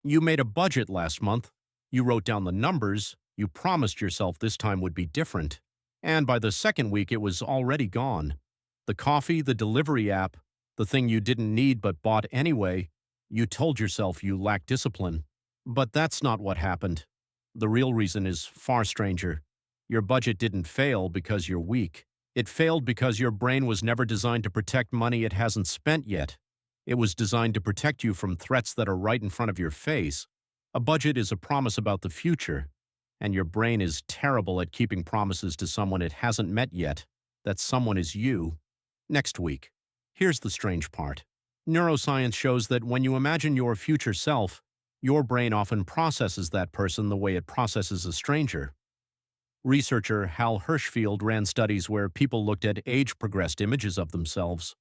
You made a budget last month. You wrote down the numbers. You promised yourself this time would be different. And by the second week, it was already gone. The coffee, the delivery app, the thing you didn't need but bought anyway, you told yourself you lacked discipline. But that's not what happened. The real reason is far stranger. Your budget didn't fail because you're weak. It failed because your brain was never designed to protect money it hasn't spent yet. It was designed to protect you from threats that are right in front of your face. A budget is a promise about the future, and your brain is terrible at keeping promises to someone it hasn't met yet. That someone is you. Next week. Here's the strange part. Neuroscience shows that when you imagine your future self, your brain often processes that person the way it processes a stranger. Researcher Hal Hirschfield ran studies where people looked at age-progressed images of themselves.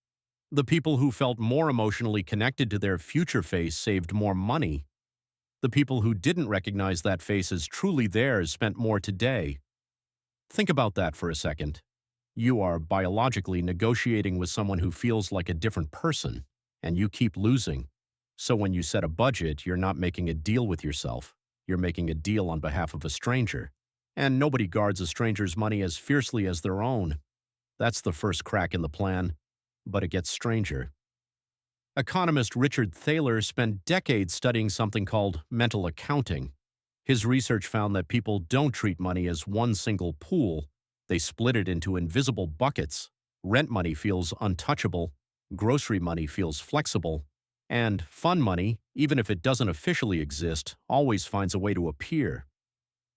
The people who felt more emotionally connected to their future face saved more money. The people who didn't recognize that face as truly theirs spent more today. Think about that for a second. You are biologically negotiating with someone who feels like a different person, and you keep losing. So when you set a budget, you're not making a deal with yourself. You're making a deal on behalf of a stranger. And nobody guards a stranger's money as fiercely as their own. That's the first crack in the plan. But it gets stranger. Economist Richard Thaler spent decades studying something called mental accounting. His research found that people don't treat money as one single pool. They split it into invisible buckets. Rent money feels untouchable. Grocery money feels flexible. And fun money, even if it doesn't officially exist, always finds a way to appear.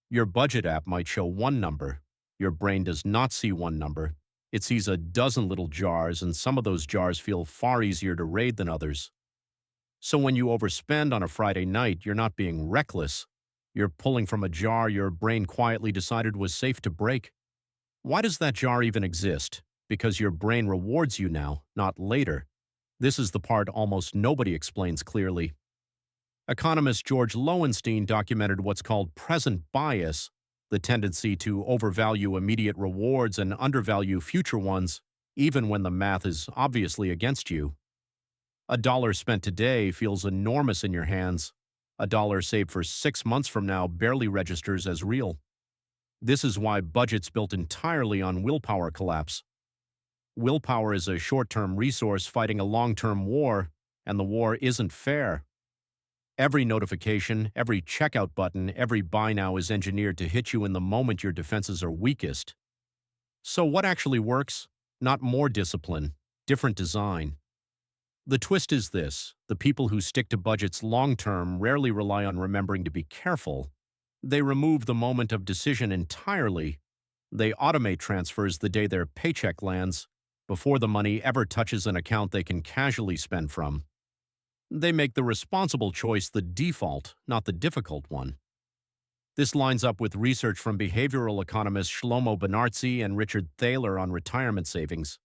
Your budget app might show one number. Your brain does not see one number. It sees a dozen little jars, and some of those jars feel far easier to raid than others. So when you overspend on a Friday night, you're not being reckless. You're pulling from a jar your brain quietly decided was safe to break. Why does that jar even exist? Because your brain rewards you now, not later. This is the part almost nobody explains clearly. Economist George Lowenstein documented what's called present bias, the tendency to overvalue immediate rewards and undervalue future ones, even when the math is obviously against you. A dollar spent today feels enormous in your hands. A dollar saved for 6 months from now barely registers as real. This is why budgets built entirely on willpower collapse. Willpower is a short-term resource fighting a long-term war, and the war isn't fair. Every notification, every checkout button, every buy now is engineered to hit you in the moment your defenses are weakest. So what actually works? Not more discipline, different design. The twist is this: the people who stick to budgets long-term rarely rely on remembering to be careful. They remove the moment of decision entirely. They automate transfers the day their paycheck lands, before the money ever touches an account they can casually spend from. They make the responsible choice the default, not the difficult one. This lines up with research from behavioral economists Shlomo Benartzi and Richard Thaler on retirement savings.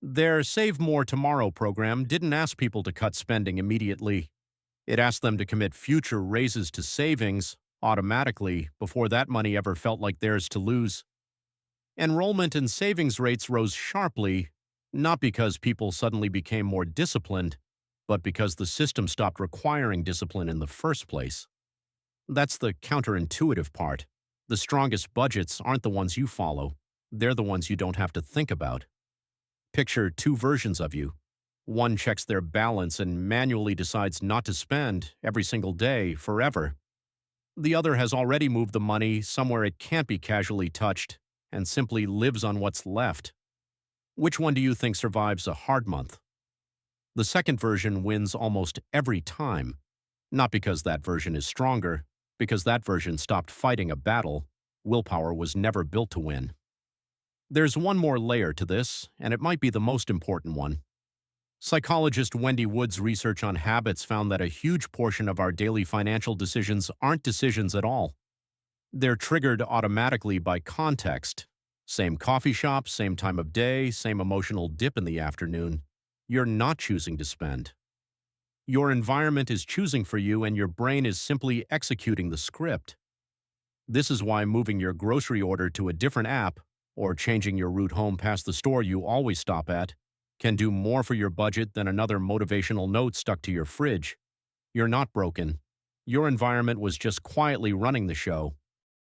Their Save More Tomorrow program didn't ask people to cut spending immediately. It asked them to commit future raises to savings automatically before that money ever felt like theirs to lose. Enrollment and savings rates rose sharply, not because people suddenly became more disciplined, but because the system stopped requiring discipline in the first place. That's the counterintuitive part. The strongest budgets aren't the ones you follow. They're the ones you don't have to think about. Picture two versions of you. One checks their balance and manually decides not to spend every single day forever. The other has already moved the money somewhere it can't be casually touched and simply lives on what's left. Which one do you think survives a hard month? The second version wins almost every time, not because that version is stronger, because that version stopped fighting a battle. Willpower was never built to win. There's one more layer to this, and it might be the most important one. Psychologist Wendy Wood's research on habits found that a huge portion of our daily financial decisions aren't decisions at all. They're triggered automatically by context. Same coffee shop, same time of day, same emotional dip in the afternoon. You're not choosing to spend. Your environment is choosing for you, and your brain is simply executing the script. This is why moving your grocery order to a different app or changing your route home past the store you always stop at can do more for your budget than another motivational note stuck to your fridge. You're not broken. Your environment was just quietly running the show,